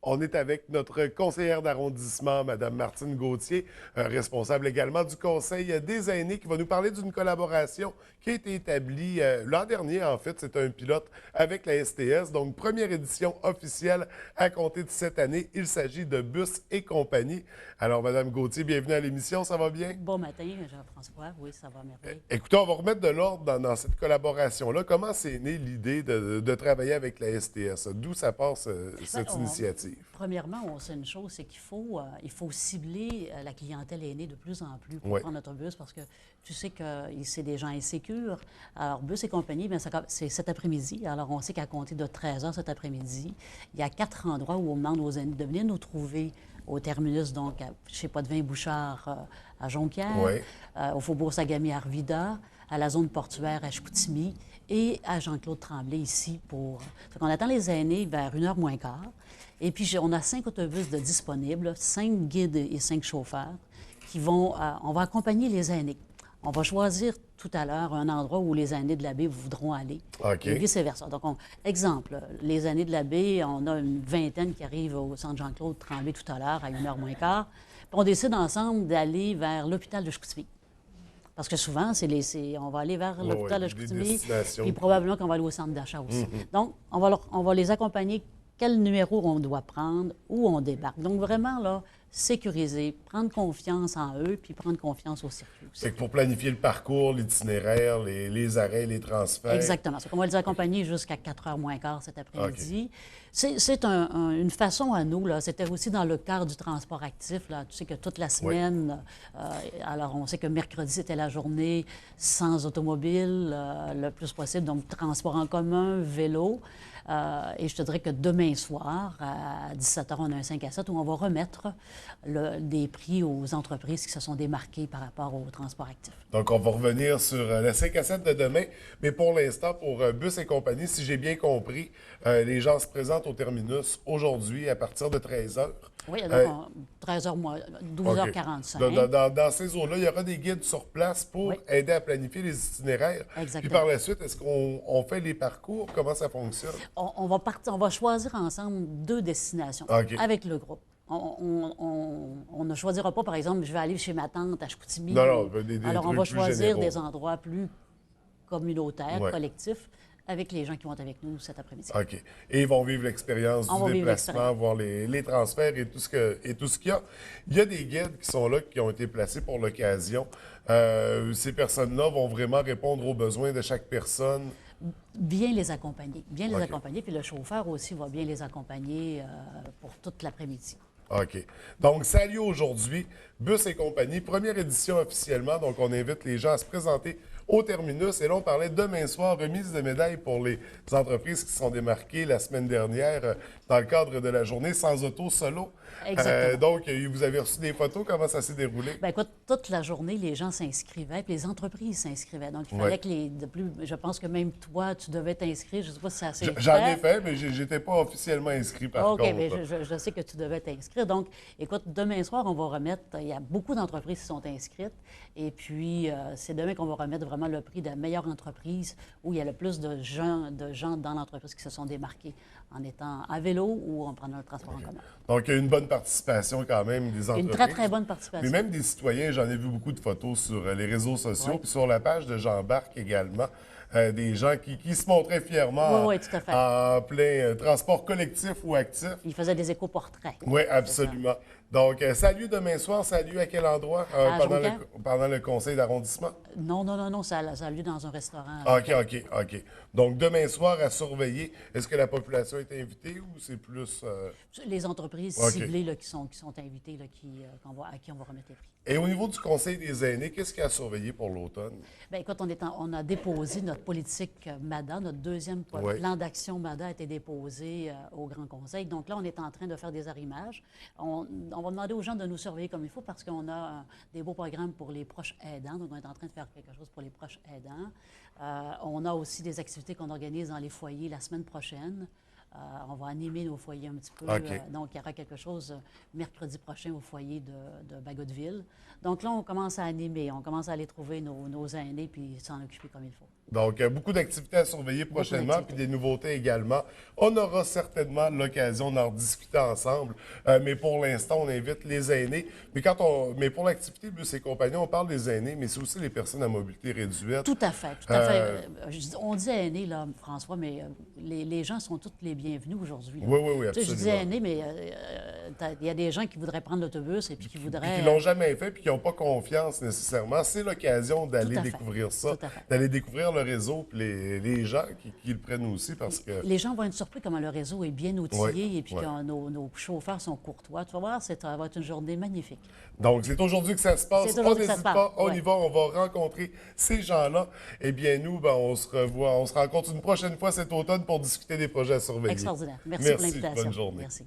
On est avec notre conseillère d'arrondissement, Mme Martine Gauthier, responsable également du Conseil des aînés, qui va nous parler d'une collaboration qui a été établie l'an dernier. En fait, c'est un pilote avec la STS. Donc, première édition officielle à compter de cette année. Il s'agit de Bus et compagnie. Alors, Mme Gauthier, bienvenue à l'émission. Ça va bien? Bon matin, Jean-François. Oui, ça va, merveille. Écoutez, on va remettre de l'ordre dans cette collaboration-là. Comment c'est né l'idée de travailler avec la STS? D'où ça part Ben, cette initiative? premièrement, on sait une chose, c'est qu'il faut cibler la clientèle aînée de plus en plus pour Oui. prendre notre bus parce que tu sais que c'est des gens insécures. Alors, Bus et compagnie, bien, c'est cet après-midi. Alors, on sait qu'à compter de 13 heures cet après-midi, il y a 4 endroits où on demande aux aînés de venir nous trouver au terminus, donc, chez Potvin Bouchard à Jonquière, Oui. au Faubourg Sagami à Arvida, à la zone portuaire à Chicoutimi et à Jean-Claude Tremblay ici pour... Fait qu'on attend les aînés vers 1h moins quart. Et puis, on a 5 autobus de disponibles, 5 guides et 5 chauffeurs qui vont... on va accompagner les aînés. On va choisir tout à l'heure un endroit où les aînés de la baie voudront aller OK. et vice-versa. Donc, exemple, les aînés de la baie, on a une vingtaine qui arrivent au centre Jean-Claude Tremblay tout à l'heure à 1h moins quart. Puis on décide ensemble d'aller vers l'hôpital de Chicoutimi. Parce que souvent, on va aller vers Oui, oui, l'hôpital de des Chicoutimi, destinations. puis probablement qu'on va aller au centre d'achat aussi. Donc, on va les accompagner, quel numéro on doit prendre, où on débarque. Donc, vraiment, là, sécuriser, prendre confiance en eux, puis prendre confiance au circuit aussi. Fait que pour planifier le parcours, l'itinéraire, les arrêts, les transferts. Exactement. On va les accompagner jusqu'à 4h moins quart cet OK. après-midi. C'est une façon à nous, là. C'était aussi dans le cadre du transport actif, là. Tu sais que toute la Oui. semaine, alors on sait que mercredi, c'était la journée sans automobile, le plus possible. Donc, transport en commun, vélo. Et je te dirais que demain soir, à 17h, on a un 5 à 7 où on va remettre des prix aux entreprises qui se sont démarquées par rapport au transport actif. Donc, on va revenir sur le 5 à 7 de demain. Mais pour l'instant, pour Bus et compagnie, si j'ai bien compris, les gens se présentent au terminus aujourd'hui à partir de 13 heures. Oui, donc Euh, 13h moins, OK. 12h45. Dans ces eaux-là, il y aura des guides sur place pour Oui, aider à planifier les itinéraires. Puis par exactement. la suite, est-ce qu'on fait les parcours? Comment ça fonctionne? On va choisir ensemble 2 destinations OK. avec le groupe. On ne choisira pas, par exemple, je vais aller chez ma tante à Non, Chicoutimi. non, des Alors, on va trucs plus choisir généraux. des endroits plus communautaires, Ouais. collectifs, avec les gens qui vont être avec nous cet après-midi. OK. Et ils vont vivre l'expérience On du va vivre déplacement, l'expérience. voir les transferts et tout ce qu'il y a. Il y a des guides qui sont là, qui ont été placés pour l'occasion. Ces personnes-là vont vraiment répondre aux besoins de chaque personne. Bien les accompagner. Bien les OK. accompagner. Puis le chauffeur aussi va bien les accompagner pour toute l'après-midi. OK. Donc, ça a lieu aujourd'hui. Bus et compagnie, première édition officiellement. Donc, on invite les gens à se présenter au terminus. Et là, on parlait demain soir, remise de médailles pour les entreprises qui se sont démarquées la semaine dernière dans le cadre de la journée sans auto solo. Exactement. Donc, vous avez reçu des photos. Comment ça s'est déroulé? Bien, écoute, toute la journée, les gens s'inscrivaient, puis les entreprises s'inscrivaient. Donc, il Oui. fallait que de plus, je pense que même toi, tu devais t'inscrire. Je ne sais pas si ça assez J'en ai fait. fait, mais j'étais pas officiellement inscrit par OK, bien, contre. je sais que tu devais t'inscrire. Donc, écoute, demain soir, on va remettre, il y a beaucoup d'entreprises qui sont inscrites. Et puis, c'est demain qu'on va remettre vraiment le prix de la meilleure entreprise où il y a le plus de gens dans l'entreprise qui se sont démarqués en étant à vélo ou en prenant le transport en commun. Donc, il y a une bonne participation quand même des Une très, très entreprises. bonne Mais participation. même des citoyens, j'en ai vu beaucoup de photos sur les réseaux sociaux, Oui. puis sur la page de Jean-Barc également, des gens qui se montraient Oui, fièrement oui, tout à fait. en plein transport collectif ou actif. Il faisait des éco-portraits. Oui, C'est ça. absolument. Donc, ça a lieu demain soir, ça a lieu à quel endroit À Jonquière? pendant le conseil d'arrondissement? Non, non, non, non, ça a lieu dans un restaurant. Ah, OK, OK, OK. Donc, demain soir, à surveiller, est-ce que la population est invitée ou c'est plus... Les entreprises OK. ciblées là, qui sont invitées, là, à qui on va remettre les prix. Et au niveau du conseil des aînés, qu'est-ce qu'il y a à surveiller pour l'automne? Bien, écoute, on a déposé notre politique MADA, notre deuxième Oui. plan d'action MADA a été déposé au Grand Conseil. Donc là, on est en train de faire des arrimages. On va demander aux gens de nous surveiller comme il faut parce qu'on a des beaux programmes pour les proches aidants. Donc, on est en train de faire quelque chose pour les proches aidants. On a aussi des activités qu'on organise dans les foyers la semaine prochaine. On va animer nos foyers un petit peu. OK. Donc, il y aura quelque chose mercredi prochain au foyer de Bagotville. Donc là, on commence à animer, on commence à aller trouver nos aînés puis s'en occuper comme il faut. Donc, beaucoup d'activités à surveiller Beaucoup prochainement, puis d'activités. des nouveautés également. On aura certainement l'occasion d'en discuter ensemble, mais pour l'instant, on invite les aînés. Mais pour l'activité Bus et compagnie, on parle des aînés, mais c'est aussi les personnes à mobilité réduite. Tout à fait, tout à fait. On dit aînés, là, François, mais les gens sont tous les bienvenus aujourd'hui, là. Oui, oui, oui, Tu sais, je dis absolument. aînés, mais il y a des gens qui voudraient prendre l'autobus et puis qui Puis voudraient... qui l'ont jamais fait, puis qui n'ont pas confiance nécessairement. C'est l'occasion d'aller Tout à fait. découvrir ça, Tout à fait. d'aller découvrir le réseau, puis les gens qui le prennent aussi, parce que... Les gens vont être surpris comment le réseau est bien Oui, outillé et puis oui. que nos chauffeurs sont courtois. Tu vas voir, ça va être une journée magnifique. Donc, c'est aujourd'hui que ça se passe. C'est On aujourd'hui que ça n'hésite se passe, pas, on ouais. y va, on va rencontrer ces gens-là. Eh bien, nous, ben, on se revoit, on se rencontre une prochaine fois cet automne pour discuter des projets à surveiller. Extraordinaire. Merci pour Merci, l'invitation. bonne journée. Merci.